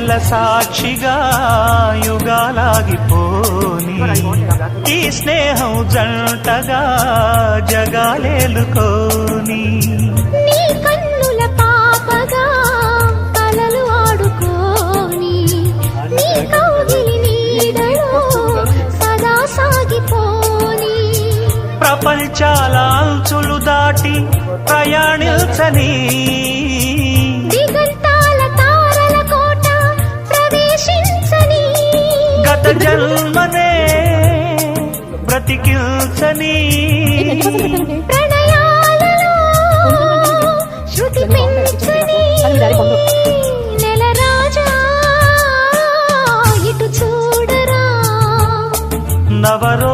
వెన్నెల సాక్షిగా యుగాలాగిపోని ఈ స్నేహం జంటగా జగాలేలుకోని నీ కన్నుల పాపగా కలలు ఆడుకోని నీ కౌగిలి నీడలో సదా సాగిపోని ప్రపంచాల అంచులు దాటి ప్రయాణించని దిగంతాల తారల కోట ప్రవేశించని గత జన్మనే బ్రతికిల్చని ప్రణయాలలో శృతి పెంచని నెల రాజా ఇటు చూడరా నవరో